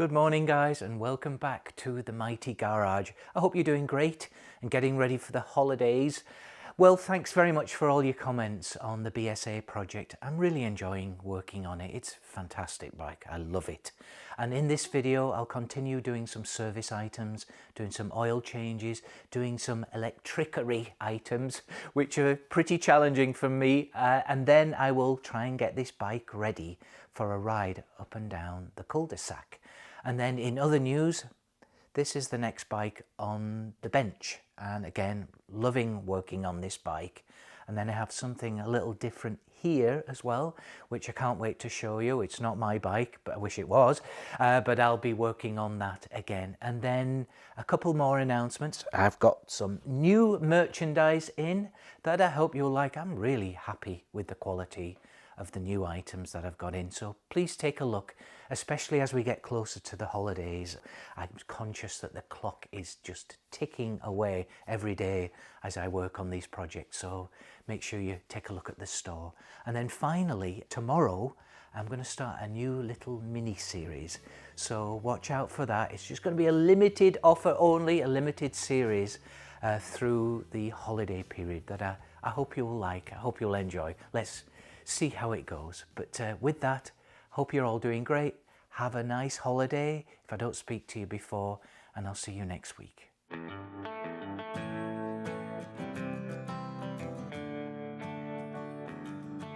Good morning guys, and welcome back to the mighty garage. I hope you're doing great and getting ready for the holidays. Well, thanks very much for all your comments on the BSA project. I'm really enjoying working on it. It's a fantastic bike. I love it. And in this video, I'll continue doing some service items, doing some oil changes, doing some electricery items, which are pretty challenging for me. And then I will try and get this bike ready for a ride up and down the cul-de-sac. And then in other news, this is the next bike on the bench. And again, loving working on this bike. And then I have something a little different here as well, which I can't wait to show you. It's not my bike, but I wish it was. But I'll be working on that again. And then a couple more announcements. I've got some new merchandise in that I hope you'll like. I'm really happy with the quality of the new items that I've got in, so please take a look, especially as we get closer to the holidays. I'm conscious that the clock is just ticking away every day as I work on these projects, so make sure you take a look at the store. And then finally, tomorrow I'm going to start a new little mini series, so watch out for that. It's just going to be a limited offer only, a limited series through the holiday period that I hope you will like, I hope you'll enjoy. Let's see how it goes. But with that, hope you're all doing great. Have a nice holiday if I don't speak to you before, and I'll see you next week.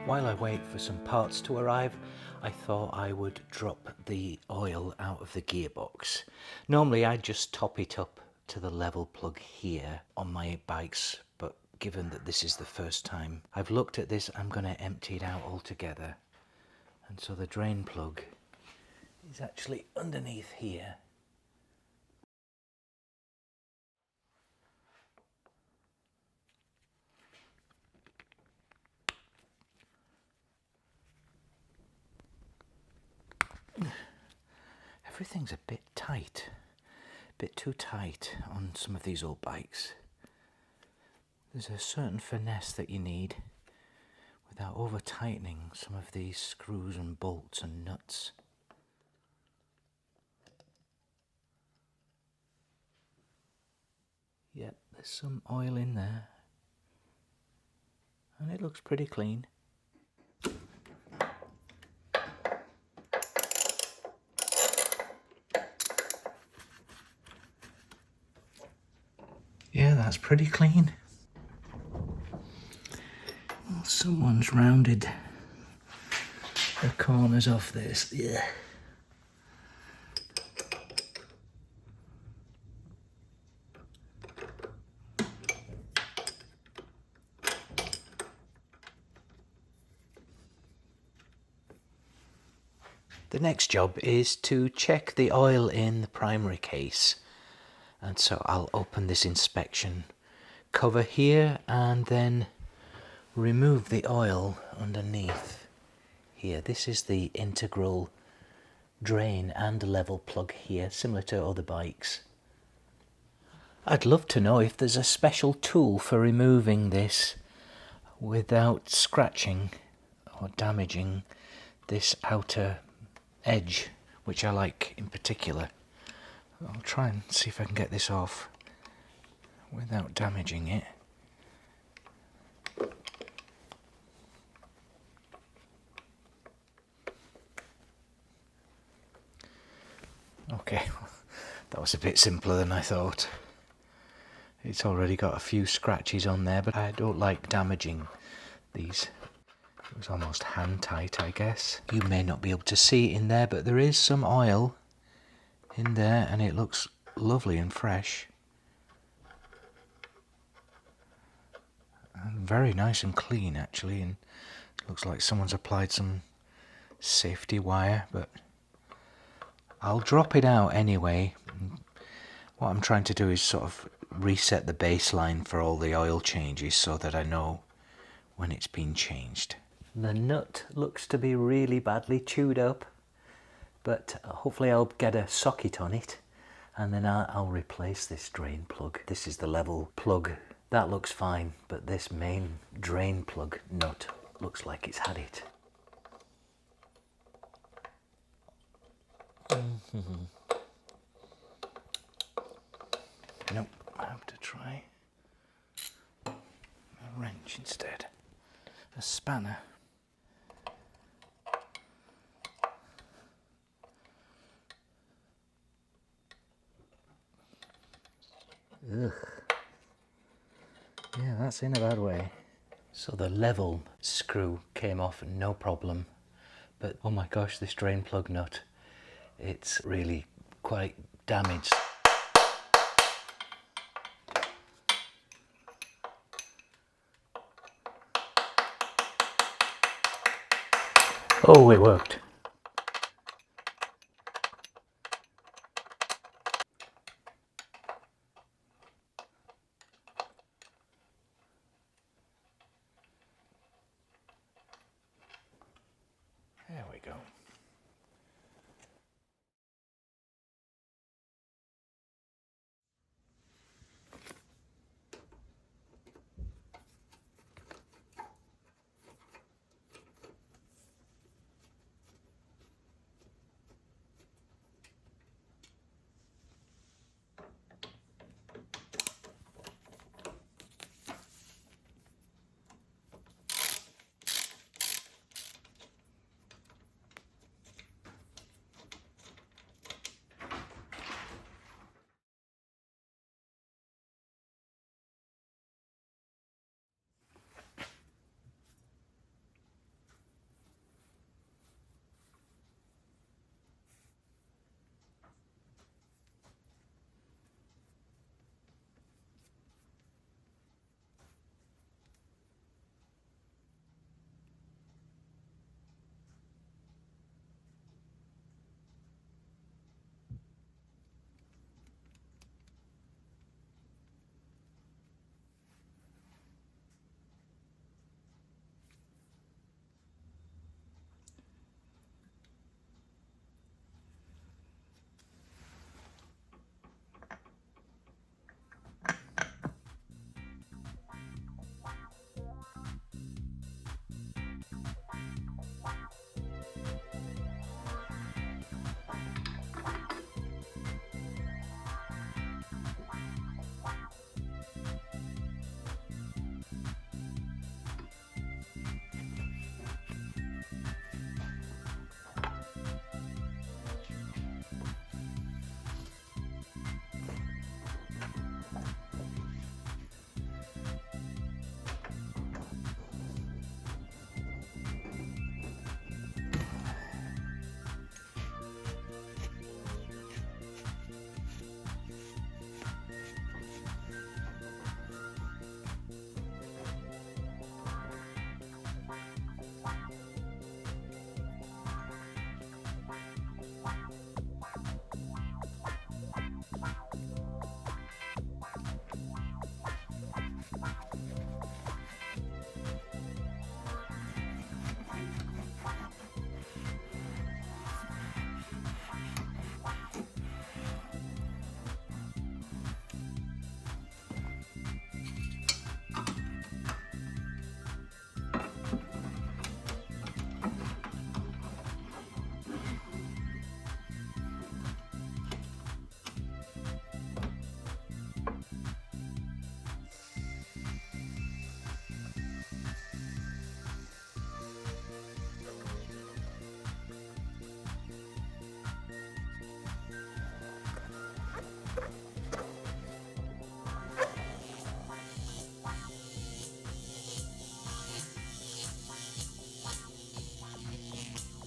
While I wait for some parts to arrive, I thought I would drop the oil out of the gearbox. Normally I'd just top it up to the level plug here on my bikes, but given that this is the first time I've looked at this, I'm going to empty it out altogether. And so the drain plug is actually underneath here. Everything's a bit tight, a bit too tight on some of these old bikes. There's a certain finesse that you need without over tightening some of these screws and bolts and nuts. Yep, there's some oil in there and it looks pretty clean. Yeah, that's pretty clean. Someone's rounded the corners off this. Yeah. The next job is to check the oil in the primary case. And so I'll open this inspection cover here and then remove the oil underneath here. This is the integral drain and level plug here, similar to other bikes. I'd love to know if there's a special tool for removing this without scratching or damaging this outer edge, which I like in particular. I'll try and see if I can get this off without damaging it. Okay, that was a bit simpler than I thought. It's already got a few scratches on there, but I don't like damaging these. It was almost hand tight, I guess. You may not be able to see it in there, but there is some oil in there and it looks lovely and fresh. And very nice and clean actually, and it looks like someone's applied some safety wire, but I'll drop it out anyway. What I'm trying to do is sort of reset the baseline for all the oil changes so that I know when it's been changed. The nut looks to be really badly chewed up, but hopefully I'll get a socket on it and then I'll replace this drain plug. This is the level plug. That looks fine, but this main drain plug nut looks like it's had it. Nope, I have to try a wrench instead. A spanner. Ugh. Yeah, that's in a bad way. So the level screw came off, no problem. But oh my gosh, this drain plug nut, it's really quite damaged. Oh, it worked. There we go.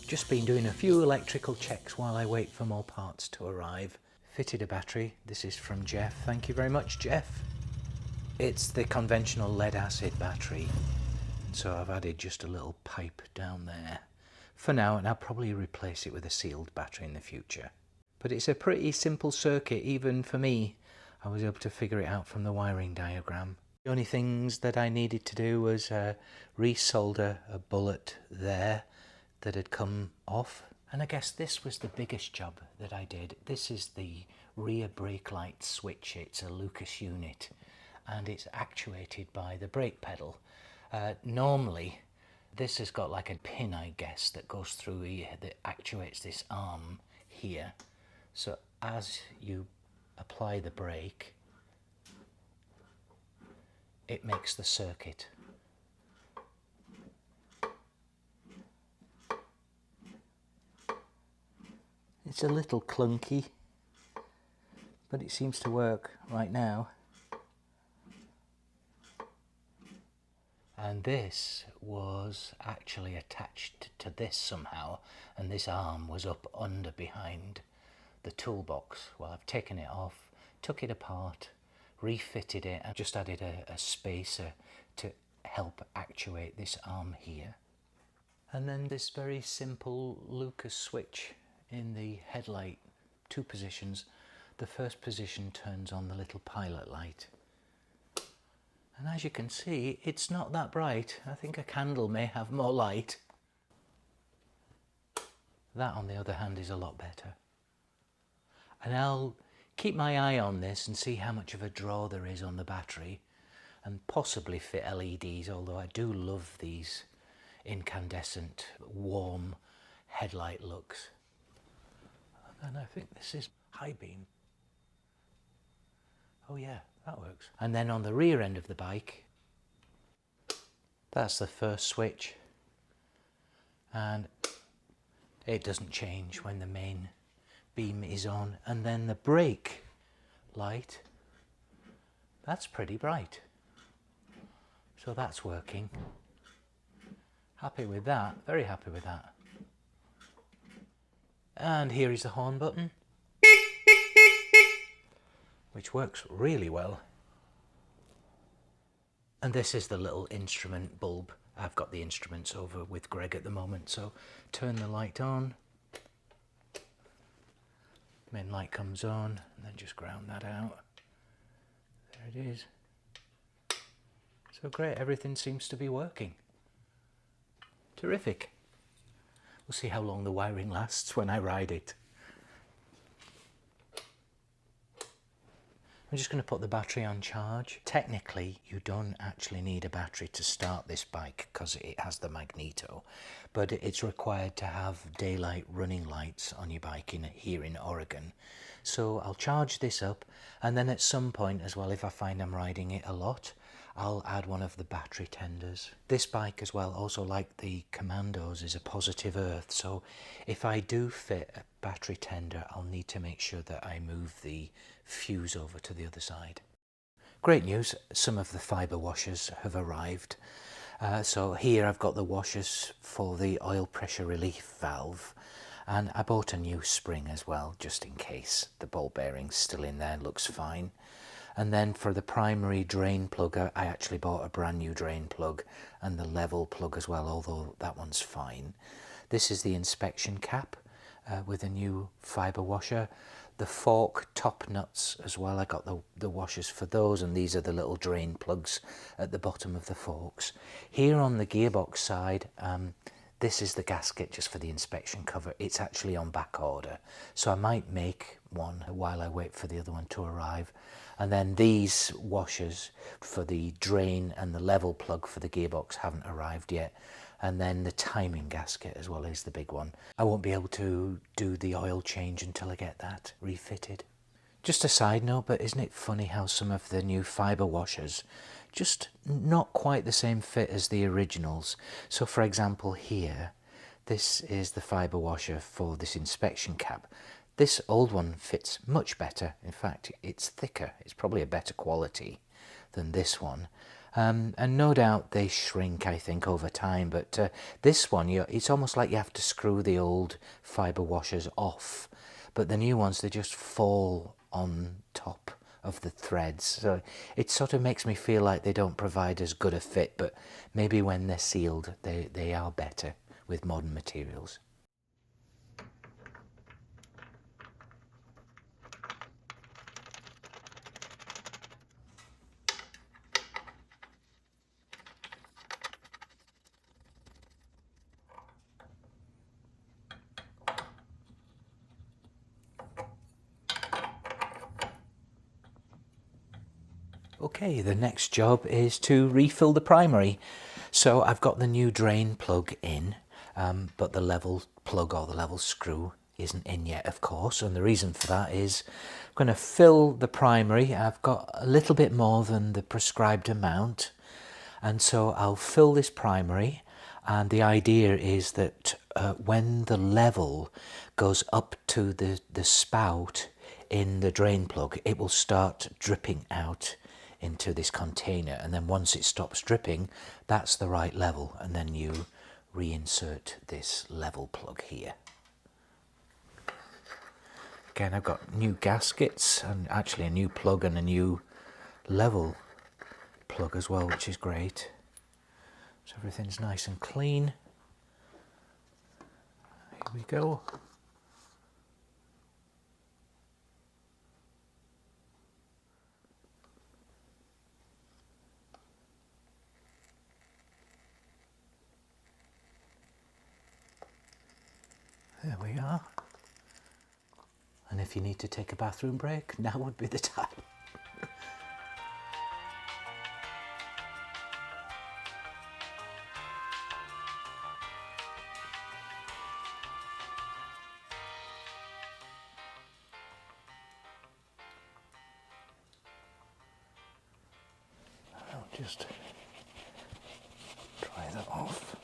Just been doing a few electrical checks while I wait for more parts to arrive. Fitted a battery. This is from Jeff. Thank you very much, Jeff. It's the conventional lead acid battery. So I've added just a little pipe down there for now, and I'll probably replace it with a sealed battery in the future. But it's a pretty simple circuit, even for me. I was able to figure it out from the wiring diagram. The only things that I needed to do was resolder a bullet there that had come off. And I guess this was the biggest job that I did. This is the rear brake light switch. It's a Lucas unit and it's actuated by the brake pedal. Normally this has got like a pin, I guess, that goes through here that actuates this arm here. So as you apply the brake, it makes the circuit. It's a little clunky, but it seems to work right now. And this was actually attached to this somehow, and this arm was up under behind the toolbox. Well, I've taken it off, took it apart, refitted it, and just added a spacer to help actuate this arm here. And then this very simple Lucas switch in the headlight, 2 positions. The first position turns on the little pilot light. And as you can see, it's not that bright. I think a candle may have more light. That, on the other hand, is a lot better. And I'll keep my eye on this and see how much of a draw there is on the battery, and possibly fit LEDs, although I do love these incandescent, warm headlight looks. And I think this is high beam. Oh yeah, that works. And then on the rear end of the bike, that's the first switch, and it doesn't change when the main beam is on. And then the brake light, that's pretty bright, so that's working. Happy with that, very happy with that. And here is the horn button, which works really well. And this is the little instrument bulb. I've got the instruments over with Greg at the moment, so turn the light on. Main light comes on, and then just ground that out. There it is. So great, everything seems to be working. Terrific. We'll see how long the wiring lasts when I ride it. I'm just going to put the battery on charge. Technically, you don't actually need a battery to start this bike because it has the magneto, but it's required to have daylight running lights on your bike here in Oregon. So I'll charge this up, and then at some point as well, if I find I'm riding it a lot, I'll add one of the battery tenders. This bike as well, also like the Commandos, is a positive earth, so if I do fit a battery tender, I'll need to make sure that I move the fuse over to the other side. Great news, some of the fibre washers have arrived. So here I've got the washers for the oil pressure relief valve, and I bought a new spring as well, just in case. The ball bearing's still in there, looks fine. And then for the primary drain plug, I actually bought a brand new drain plug, and the level plug as well, although that one's fine. This is the inspection cap with a new fibre washer. The fork top nuts as well, I got the washers for those, and these are the little drain plugs at the bottom of the forks. Here on the gearbox side, this is the gasket just for the inspection cover. It's actually on back order, so I might make one while I wait for the other one to arrive. And then these washers for the drain and the level plug for the gearbox haven't arrived yet. And then the timing gasket as well is the big one. I won't be able to do the oil change until I get that refitted. Just a side note, but isn't it funny how some of the new fibre washers just not quite the same fit as the originals. So for example here, this is the fibre washer for this inspection cap. This old one fits much better. In fact, it's thicker. It's probably a better quality than this one. And no doubt they shrink, I think, over time. But this one, it's almost like you have to screw the old fibre washers off. But the new ones, they just fall on top of the threads. So it sort of makes me feel like they don't provide as good a fit. But maybe when they're sealed, they are better with modern materials. Okay, the next job is to refill the primary. So I've got the new drain plug in, but the level plug or the level screw isn't in yet, of course, and the reason for that is I'm going to fill the primary. I've got a little bit more than the prescribed amount, and so I'll fill this primary, and the idea is that when the level goes up to the spout in the drain plug, it will start dripping out into this container, and then once it stops dripping, that's the right level, and then you reinsert this level plug here. Again, I've got new gaskets and actually a new plug and a new level plug as well, which is great. So everything's nice and clean. Here we go. There we are. And if you need to take a bathroom break, now would be the time. I'll just dry that off.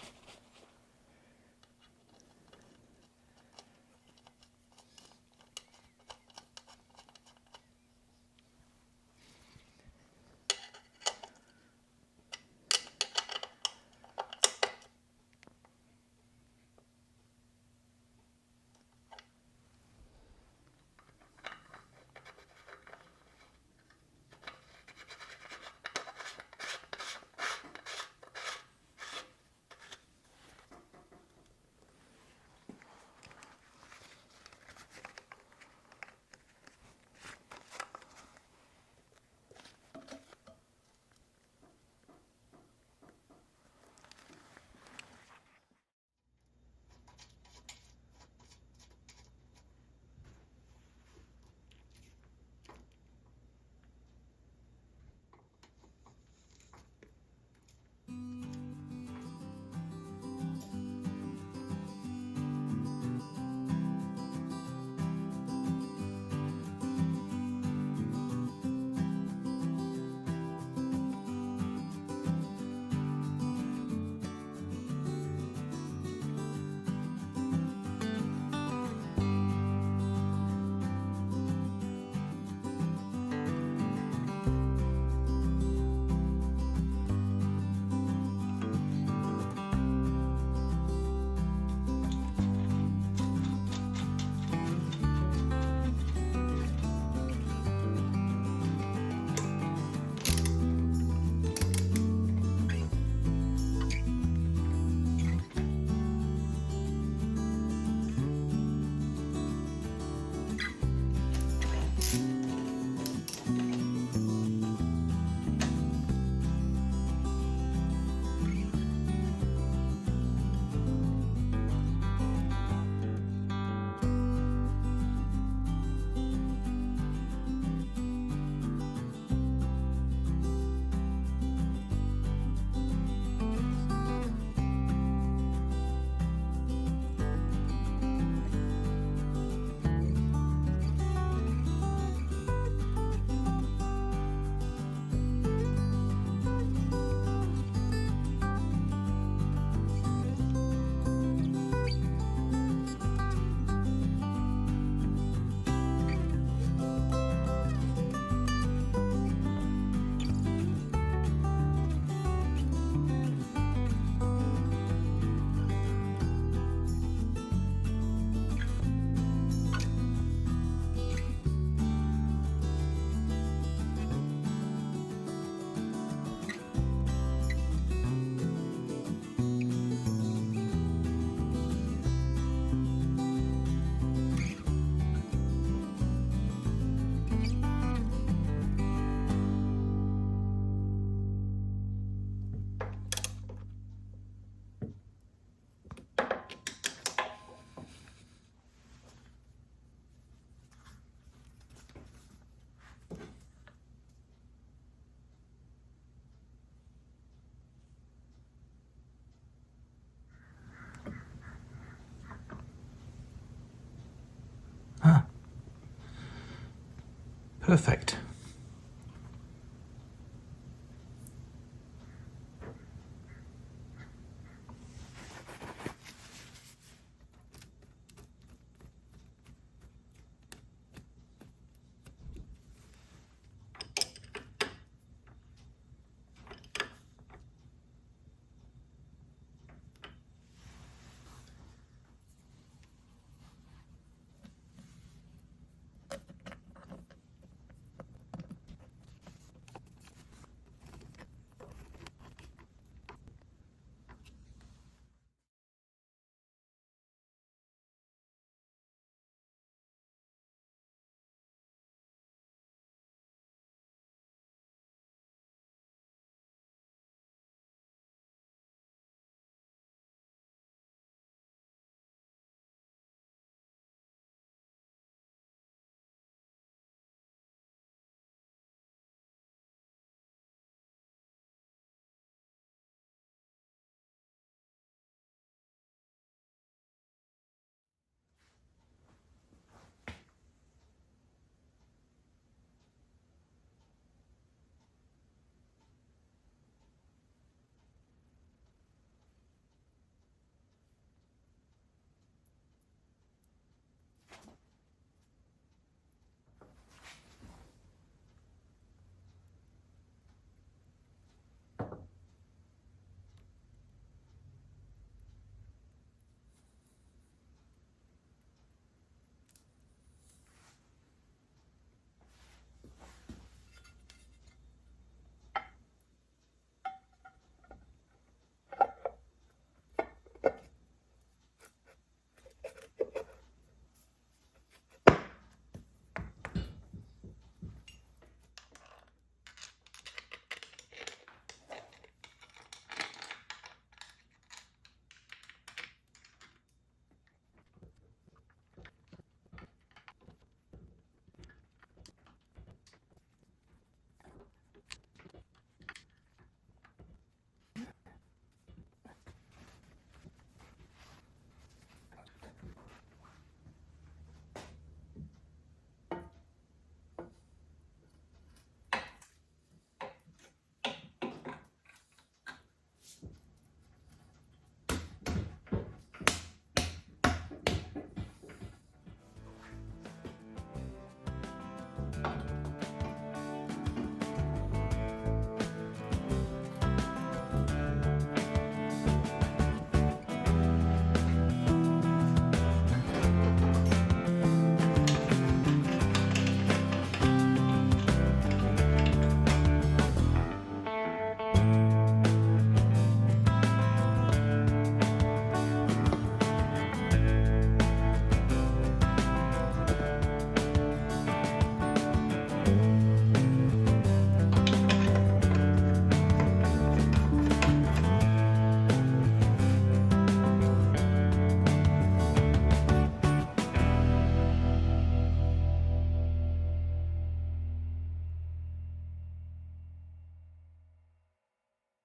Perfect.